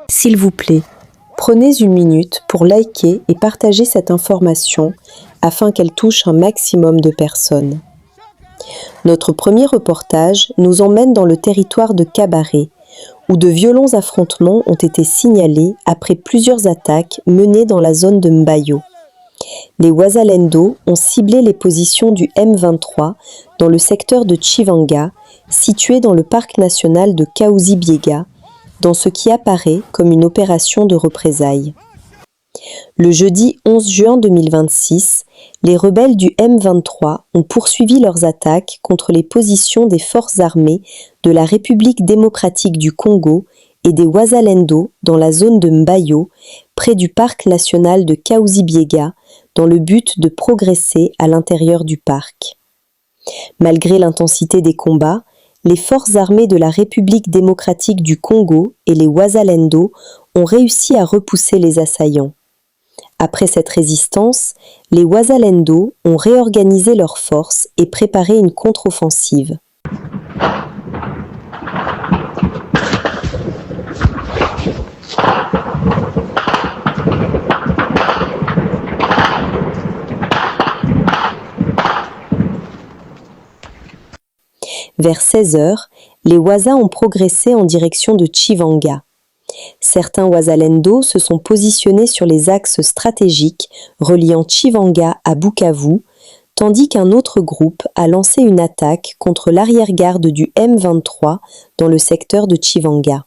S'il vous plaît, prenez une minute pour liker et partager cette information afin qu'elle touche un maximum de personnes. Notre premier reportage nous emmène dans le territoire de Kabaré, où de violents affrontements ont été signalés après plusieurs attaques menées dans la zone de Mbayo. Les Wazalendo ont ciblé les positions du M23 dans le secteur de Chivanga, situé dans le parc national de Kahuzi-Biega, dans ce qui apparaît comme une opération de représailles. Le jeudi 11 juin 2026, les rebelles du M23 ont poursuivi leurs attaques contre les positions des forces armées de la République démocratique du Congo et des Wazalendo dans la zone de Mbayo, près du parc national de Kahuzi-Biega, dans le but de progresser à l'intérieur du parc. Malgré l'intensité des combats, les forces armées de la République démocratique du Congo et les Wazalendo ont réussi à repousser les assaillants. Après cette résistance, les Wazalendo ont réorganisé leurs forces et préparé une contre-offensive. Vers 16 heures, les Waza ont progressé en direction de Chivanga. Certains Wazalendo se sont positionnés sur les axes stratégiques reliant Chivanga à Bukavu, tandis qu'un autre groupe a lancé une attaque contre l'arrière-garde du M23 dans le secteur de Chivanga.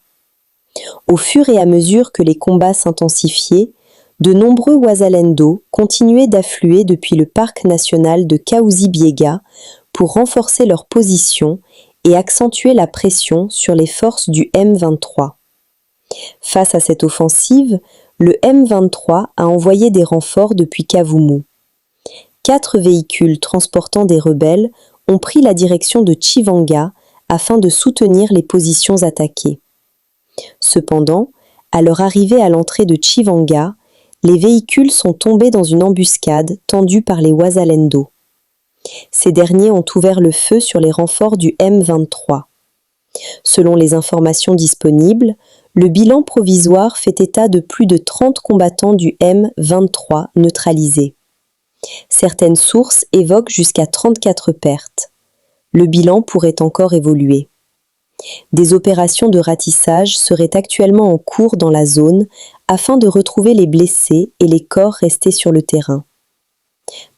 Au fur et à mesure que les combats s'intensifiaient, de nombreux Wazalendo continuaient d'affluer depuis le parc national de Kahuzi-Biega pour renforcer leur position et accentuer la pression sur les forces du M23. Face à cette offensive, le M23 a envoyé des renforts depuis Kavumu. 4 véhicules transportant des rebelles ont pris la direction de Chivanga afin de soutenir les positions attaquées. Cependant, à leur arrivée à l'entrée de Chivanga, les véhicules sont tombés dans une embuscade tendue par les Wazalendo. Ces derniers ont ouvert le feu sur les renforts du M23. Selon les informations disponibles, le bilan provisoire fait état de plus de 30 combattants du M23 neutralisés. Certaines sources évoquent jusqu'à 34 pertes. Le bilan pourrait encore évoluer. Des opérations de ratissage seraient actuellement en cours dans la zone afin de retrouver les blessés et les corps restés sur le terrain.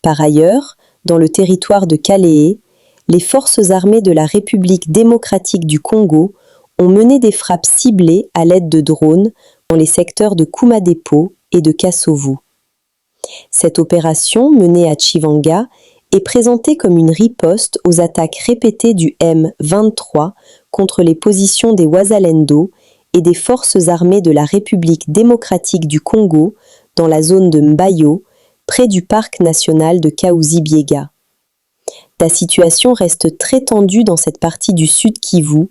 Par ailleurs, dans le territoire de Kalehe, les forces armées de la République démocratique du Congo ont mené des frappes ciblées à l'aide de drones dans les secteurs de Kumadepo et de Kasovu. Cette opération, menée à Chivanga, est présentée comme une riposte aux attaques répétées du M23 contre les positions des Wazalendo et des forces armées de la République démocratique du Congo dans la zone de Mbayo, près du parc national de Kahuzi-Biega. La situation reste très tendue dans cette partie du Sud Kivu,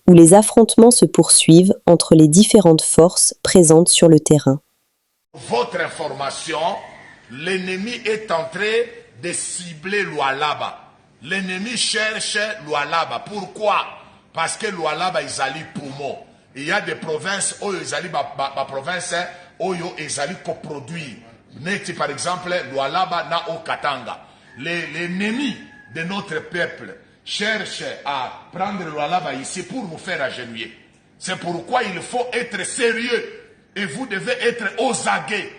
où les affrontements se poursuivent entre les différentes forces présentes sur le terrain. Votre information, l'ennemi est en train de cibler Lualaba. L'ennemi cherche Lualaba. Pourquoi? Parce que Lualaba est allé poumon. Il y a des provinces où ils allaient province où ils allaient coproduire. Par exemple, Lualaba na au Katanga. L'ennemi de notre peuple cherche à prendre Lualaba ici pour nous faire agenouiller. C'est pourquoi il faut être sérieux. Et vous devez être aux aguets.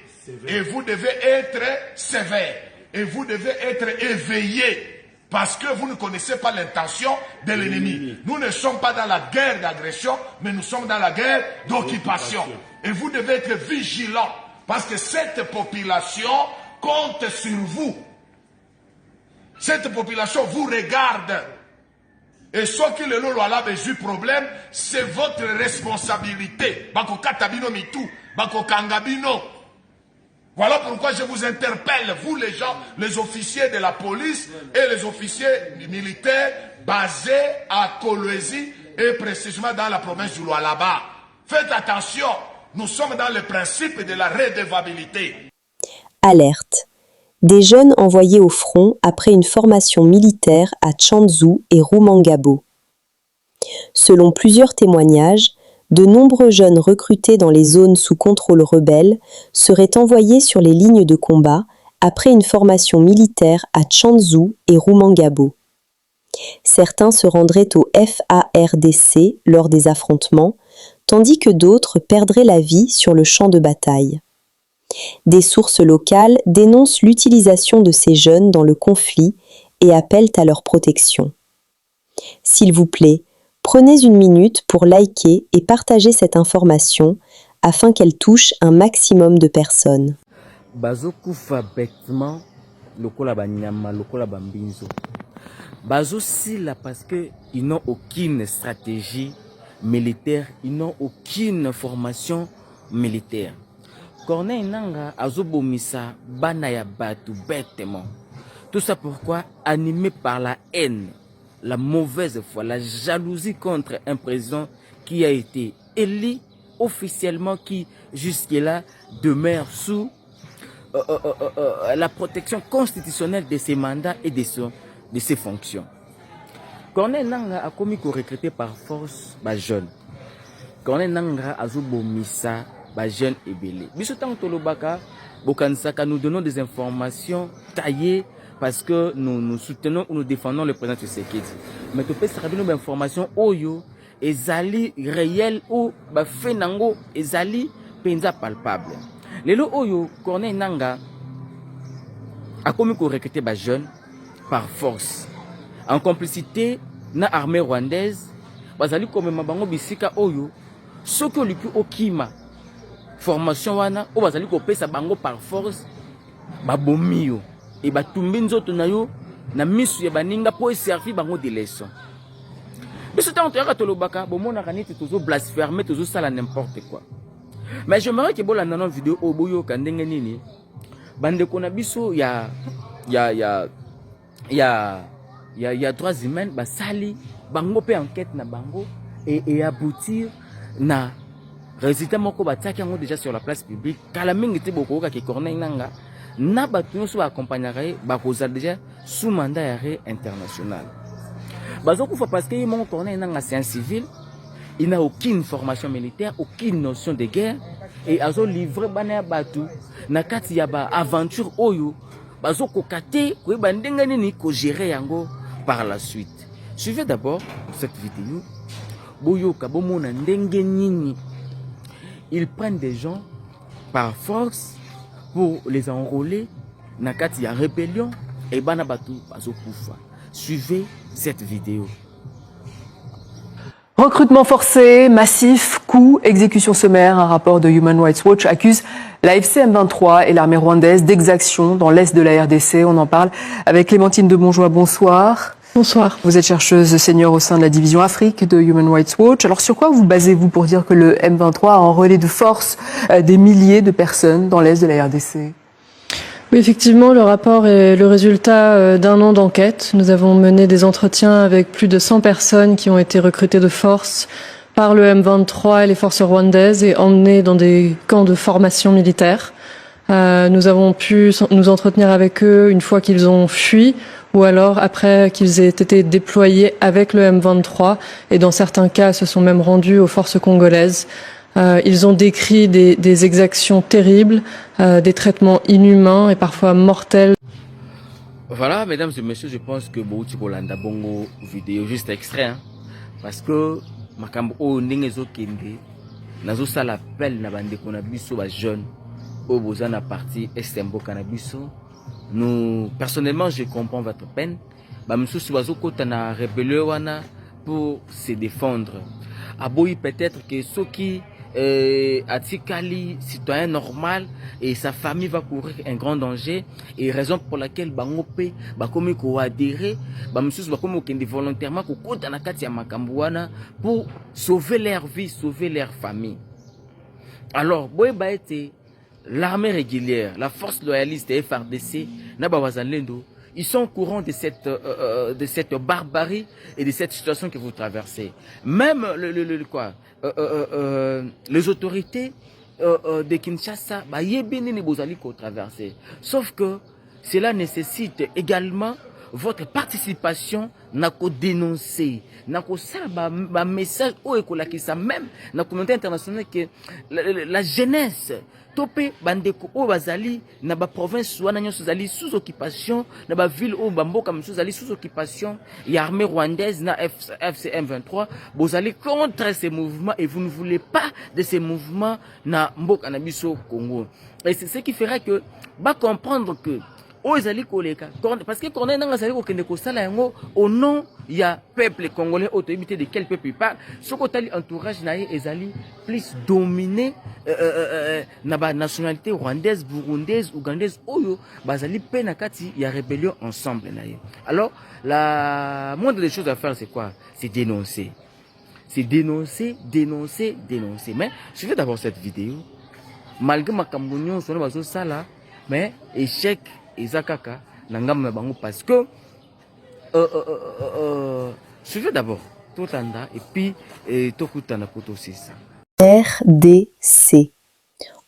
Et vous devez être sévère. Et vous devez être éveillé. Parce que vous ne connaissez pas l'intention de l'ennemi. Nous ne sommes pas dans la guerre d'agression, mais nous sommes dans la guerre d'occupation. Et vous devez être vigilants. Parce que cette population compte sur vous. Cette population vous regarde. Et ce qui le lot a besoin problème, c'est votre responsabilité. Bako katabino mitu, bako kangabino. Voilà pourquoi je vous interpelle, vous les gens, les officiers de la police et les officiers militaires basés à Kolwezi et précisément dans la province du Lualaba. Faites attention, nous sommes dans le principe de la redevabilité. Alerte. Des jeunes envoyés au front après une formation militaire à Tchanzu et Rumangabo. Selon plusieurs témoignages, de nombreux jeunes recrutés dans les zones sous contrôle rebelle seraient envoyés sur les lignes de combat après une formation militaire à Tchanzu et Rumangabo. Certains se rendraient au FARDC lors des affrontements, tandis que d'autres perdraient la vie sur le champ de bataille. Des sources locales dénoncent l'utilisation de ces jeunes dans le conflit et appellent à leur protection. S'il vous plaît, prenez une minute pour liker et partager cette information afin qu'elle touche un maximum de personnes. Bazokufa bêtement lokola banyama lokola bambinzo. Bazosila parce que ils n'ont aucune stratégie militaire, ils n'ont aucune formation militaire. Corneille Nanga azobomisa bana ya batu bêtement. Tout ça pourquoi? Animé par la haine, la mauvaise foi, la jalousie contre un président qui a été élu officiellement, qui jusque-là demeure sous la protection constitutionnelle de ses mandats et de ses fonctions. Corneille Nanga a commis qu'on recruté par force les jeunes. Corneille Nanga a zobomisa les jeunes et belés. Bisotan Tolobaka, Bokansaka, nous donnons des informations taillées parce que nous soutenons ou nous défendons le président Tshisekedi. Mais tu peux savoir des informations oyo ezali réel ou ba fenango ezali penza palpable. Lelo oyo Corneille Nanga a commis qu'on recruter les jeunes par force en complicité na armée rwandaise. Bazali comme mabango bisika oyo soko liku okima formation wana o bazali ko pesa bango par force babomio et batumbi nzoto na yo na misu ya baninga po servir bango de leçon. Biso tant to yaka tolobaka bomona kaniti tozo blasphémer tozo sala n'importe quoi. Mais j'aimerais que bola na vidéo oboyo kandenge nini bande kona biso ya droits humains basali bango pe enquête na bango et aboutir na résultat moko bataki yango déjà sur la place publique kala mingi te bokoka ke Corneille Nanga na batu nyonso accompagnerait bakoza déjà sous mandat d'arrêt international. Bazokufa parce que mon Corneille Nanga c'est un civil, il n'a aucune formation militaire, aucune notion de guerre et azo livré bana batu na kati ya ba aventure oyo bazokokate ko bandenga nini ko gérer yango par la suite. Suivez d'abord cette vidéo. Boyoka bomona ndenge nini ils prennent des gens par force pour les enrôler na kati ya rébellion et bana batu bazokufa. Suivez cette vidéo. Recrutement forcé, massif, coups, exécution sommaire. Un rapport de Human Rights Watch accuse la FCM23 et l'armée rwandaise d'exactions dans l'est de la RDC. On en parle avec Clémentine de Bonjoie. Bonsoir. Bonsoir. Vous êtes chercheuse senior au sein de la division Afrique de Human Rights Watch. Alors sur quoi vous basez-vous pour dire que le M23 a enrôlé de force des milliers de personnes dans l'est de la RDC ? Oui, effectivement, le rapport est le résultat d'un an d'enquête. Nous avons mené des entretiens avec plus de 100 personnes qui ont été recrutées de force par le M23 et les forces rwandaises et emmenées dans des camps de formation militaire. Nous avons pu nous entretenir avec eux une fois qu'ils ont fui ou alors après qu'ils aient été déployés avec le M23 et dans certains cas se sont même rendus aux forces congolaises. Ils ont décrit des exactions terribles, des traitements inhumains et parfois mortels. Voilà, mesdames et messieurs, je pense que Bouti Bolanda Bongo vidéo, juste extrait, hein, parce que makambo o ndenge zo kende, nazo sala appel na bande kona biso ba jeune, o boza na parti estembo kanabiso. Nous, personnellement, je comprends votre peine. Ba msusu bazo kota na rébellion wana pour se défendre. Aboyi peut-être que ceux qui Atikali, citoyen normal, et sa famille va courir un grand danger, et raison pour laquelle Bangope, Bakomi ko adhéré, Bamsus Bakomi kende volontairement ko kota na kati ya makambuana pour sauver leur vie, sauver leur famille. Alors, boy ba été l'armée régulière, la force loyaliste et FARDC, Naba Wazalendo, ils sont au courant de cette barbarie et de cette situation que vous traversez. Même les autorités de Kinshasa, traverser. Sauf que cela nécessite également votre participation n'a qu'à dénoncer, n'a qu'à faire un message au écolakisa même dans la communauté internationale que la jeunesse topé bandeko o bazali na ba province wana nyonso zali sous occupation na ba ville o bamboka mso zali sous occupation ya armée rwandaise na FCM 23 bozali contre ces mouvements et vous ne voulez pas de ces mouvements na mboka na biso Congo. Et c'est ce qui fera que ba comprendre que parce que Corneille n'a pas au nom il y a peuple congolais autorité de quel peuple il parle ce côté entourage naïe ezali plus dominé na nationalité rwandaise, burundaise, ougandaise oyo bazali penakati il y a rébellion ensemble naïe. Alors la moindre des choses à faire c'est quoi? C'est dénoncer. C'est dénoncer. Mais je fais d'abord cette vidéo malgré ma cambonion sur le sala mais échec Ezakaka nangam bango parce que suivez d'abord tout anda et puis tokutana koto c'est ça. RDC.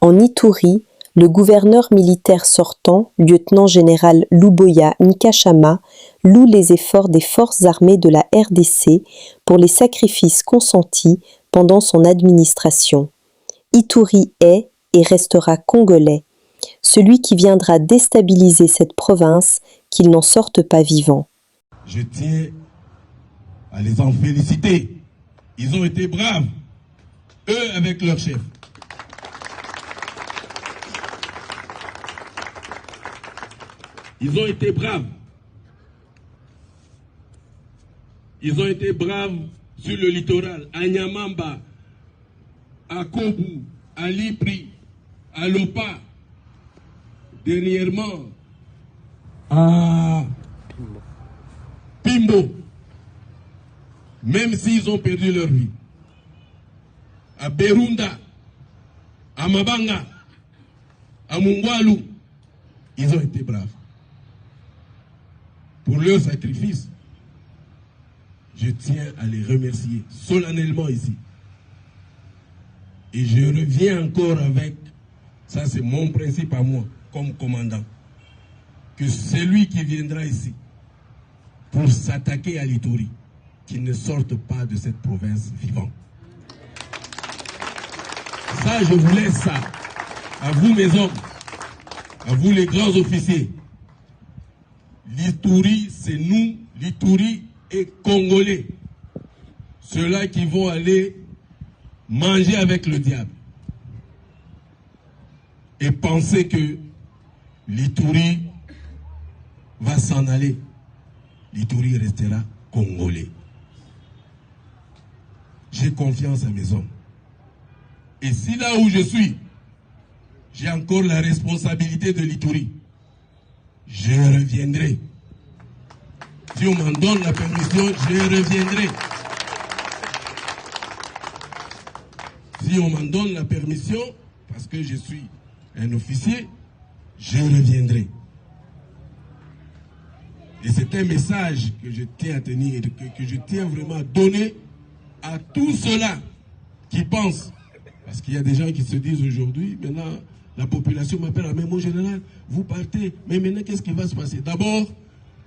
En Ituri, le gouverneur militaire sortant, lieutenant-général Luboya Nkashama, loue les efforts des forces armées de la RDC pour les sacrifices consentis pendant son administration. Ituri est et restera congolais. Celui qui viendra déstabiliser cette province, qu'il n'en sorte pas vivant. Je tiens à les en féliciter. Ils ont été braves, eux avec leur chef. Ils ont été braves. Ils ont été braves sur le littoral, à Nyamamba, à Kobu, à Lipri, à Lopa. Dernièrement, à Pimbo, même s'ils ont perdu leur vie, à Berunda, à Mabanga, à Mungwalu, ils ont été braves. Pour leur sacrifice, je tiens à les remercier solennellement ici. Et je reviens encore avec, ça c'est mon principe à moi, comme commandant, que celui qui viendra ici pour s'attaquer à l'Ituri, qu'il ne sorte pas de cette province vivant. Ça, je vous laisse ça. À vous mes hommes, à vous les grands officiers. L'Ituri, c'est nous, l'Ituri est congolais. Ceux-là qui vont aller manger avec le diable. Et penser que l'Ituri va s'en aller. L'Ituri restera congolais. J'ai confiance à mes hommes. Et si là où je suis, j'ai encore la responsabilité de l'Ituri, je reviendrai. Si on m'en donne la permission, je reviendrai. Si on m'en donne la permission, parce que je suis un officier, je reviendrai. Et c'est un message que je tiens à tenir, que je tiens vraiment à donner à tous ceux-là qui pensent. Parce qu'il y a des gens qui se disent aujourd'hui, maintenant, la population m'appelle, mais mon général, vous partez, mais maintenant, qu'est-ce qui va se passer? D'abord,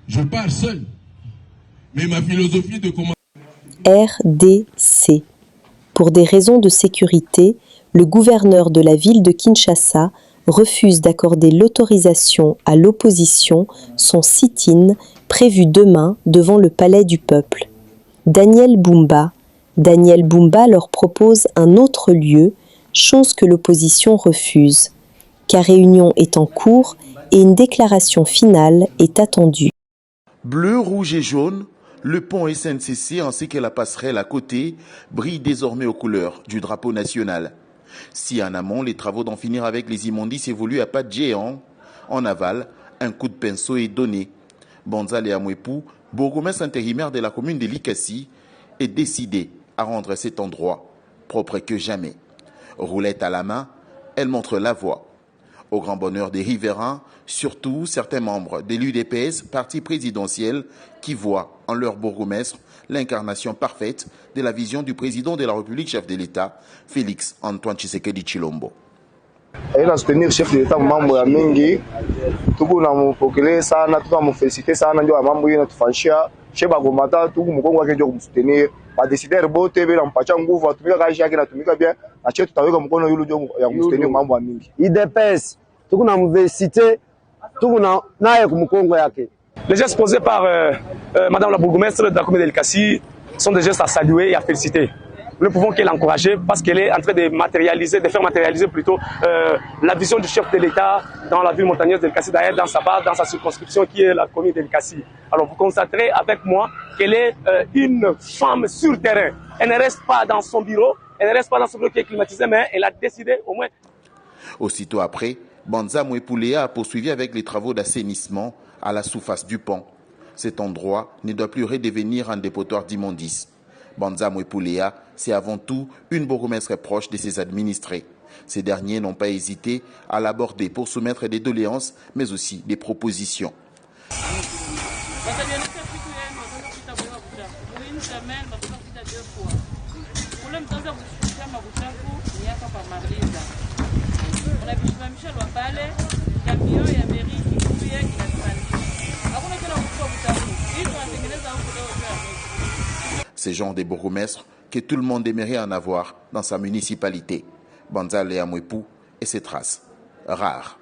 je pars seul. Mais ma philosophie de comment... RDC. Pour des raisons de sécurité, le gouverneur de la ville de Kinshasa refuse d'accorder l'autorisation à l'opposition, son sit-in, prévu demain devant le palais du peuple. Daniel Bumba leur propose un autre lieu, chose que l'opposition refuse. Car réunion est en cours et une déclaration finale est attendue. Bleu, rouge et jaune, le pont SNCC ainsi que la passerelle à côté brillent désormais aux couleurs du drapeau national. Si en amont, les travaux d'en finir avec les immondices évoluent à pas de géant, en aval, un coup de pinceau est donné. Bonzale Amwepou, bourgmestre intérimaire de la commune de Likasi, est décidé à rendre cet endroit propre que jamais. Roulette à la main, elle montre la voie. Au grand bonheur des riverains, surtout certains membres de l'UDPS, parti présidentiel, qui voient en leur bourgmestre l'incarnation parfaite de la vision du président de la République, chef de l'État, Félix Antoine Tshisekedi Tshilombo. Et na soutenir le chef de l'État mambo ya mingi. Tuku na mupokele sana, tuku na muféliciter sana ndio mambo yena tufanshia. Cheba komata tuku mukongo wake ndio kumsoutenir. Ba décider bote be na mpacha nguvu atumika kazi yake natumika bien. Na chetu tutaweka mkono yule ndio ya kumsoutenir mambo ya mingi. IDPS tuku na muféliciter tuku na naye kumkongo yake. Les gestes posés par Madame la bourgmestre de la commune d'Elkassi sont des gestes à saluer et à féliciter. Nous ne pouvons qu'elle encourager parce qu'elle est en train de faire matérialiser plutôt la vision du chef de l'État dans la ville montagneuse d'Elkassi, d'ailleurs dans sa base, dans sa circonscription qui est la commune d'Elkassi. Alors vous constaterez avec moi qu'elle est une femme sur terrain. Elle ne reste pas dans son bureau, qui est climatisé, mais elle a décidé au moins. Aussitôt après, Banza Mouepouléa a poursuivi avec les travaux d'assainissement à la surface du pont. Cet endroit ne doit plus redevenir un dépotoir d'immondices. Banza Mouepouléa, c'est avant tout une bourgmestre proche de ses administrés. Ces derniers n'ont pas hésité à l'aborder pour soumettre des doléances, mais aussi des propositions. Ces gens des bourgmestres que tout le monde aimerait en avoir dans sa municipalité. Banza Léa Mouepou et ses traces rares.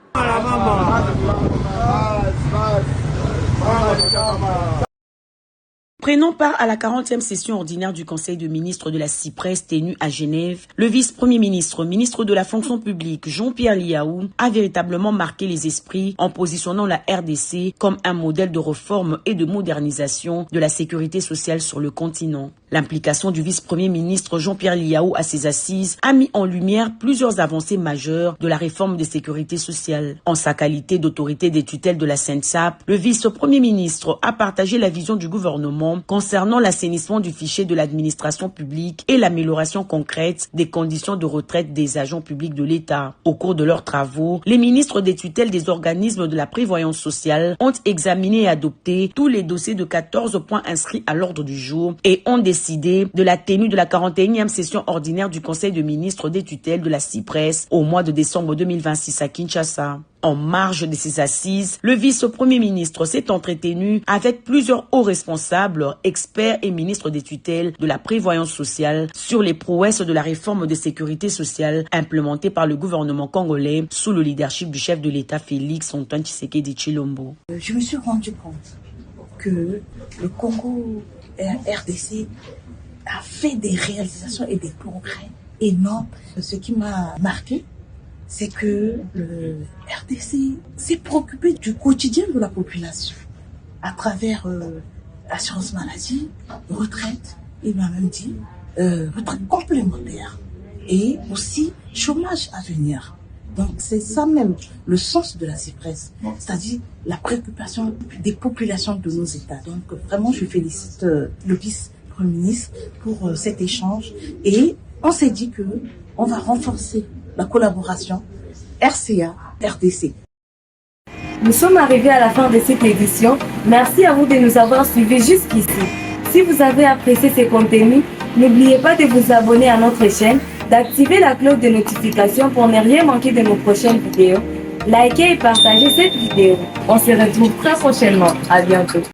Prenant part à la 40e session ordinaire du Conseil de ministres de la CIPRES tenue à Genève, le vice-premier ministre, ministre de la fonction publique, Jean-Pierre Liaou, a véritablement marqué les esprits en positionnant la RDC comme un modèle de réforme et de modernisation de la sécurité sociale sur le continent. L'implication du vice-premier ministre Jean-Pierre Liaou à ses assises a mis en lumière plusieurs avancées majeures de la réforme des sécurités sociales. En sa qualité d'autorité des tutelles de la CENSAP, le vice-premier ministre a partagé la vision du gouvernement concernant l'assainissement du fichier de l'administration publique et l'amélioration concrète des conditions de retraite des agents publics de l'État. Au cours de leurs travaux, les ministres des tutelles des organismes de la prévoyance sociale ont examiné et adopté tous les dossiers de 14 points inscrits à l'ordre du jour et ont décidé de la tenue de la 41e session ordinaire du Conseil de ministres des tutelles de la CIPRES au mois de décembre 2026 à Kinshasa. En marge de ces assises, le vice-premier ministre s'est entretenu avec plusieurs hauts responsables, experts et ministres des tutelles de la prévoyance sociale sur les prouesses de la réforme de sécurité sociale implémentée par le gouvernement congolais sous le leadership du chef de l'État Félix Antoine Tshisekedi Tshilombo. Je me suis rendu compte que le Congo RDC a fait des réalisations et des progrès énormes. Ce qui m'a marqué, c'est que le RDC s'est préoccupé du quotidien de la population à travers assurance maladie, retraite, il m'a même dit retraite complémentaire et aussi chômage à venir. Donc c'est ça même le sens de la CIPRES, c'est-à-dire la préoccupation des populations de nos États. Donc vraiment je félicite le vice-premier ministre pour cet échange et on s'est dit que on va renforcer la collaboration RCA-RDC. Nous sommes arrivés à la fin de cette édition. Merci à vous de nous avoir suivis jusqu'ici. Si vous avez apprécié ces contenus, n'oubliez pas de vous abonner à notre chaîne, d'activer la cloche de notification pour ne rien manquer de nos prochaines vidéos. Likez et partagez cette vidéo. On se retrouve très prochainement. À bientôt.